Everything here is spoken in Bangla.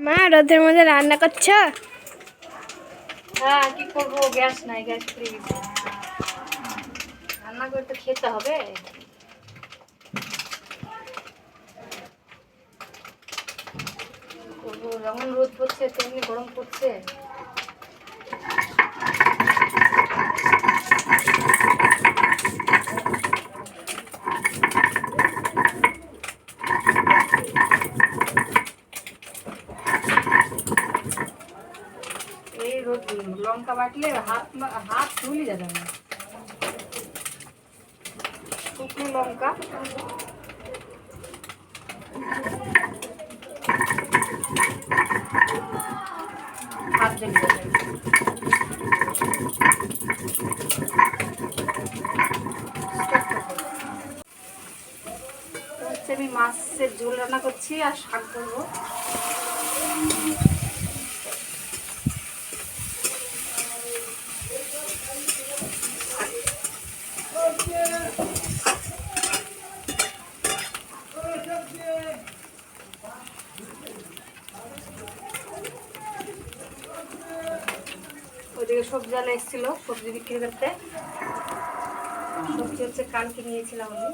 মা রোদের মধ্যে রান্না করছো? হ্যাঁ, কি করবো, গ্যাস নাই, গ্যাস ফুরিয়ে গেছে। রান্না করে তো খেতে হবে। করবো, যেমন রোদ পড়ছে তেমনি গরম পড়ছে। এই রোদ, লঙ্কা বাটলে হাত হাত তুলে যাবে না। শুকনো লঙ্কা হাত জ্বলে যাবে। আমি মাছের ঝোল রান্না করছি আর শাক করবো। ওইদিকে সবজি আলা এসেছিল, সবজি বিক্রি করতে। সবজি হচ্ছে কালকে নিয়েছিলাম আমি।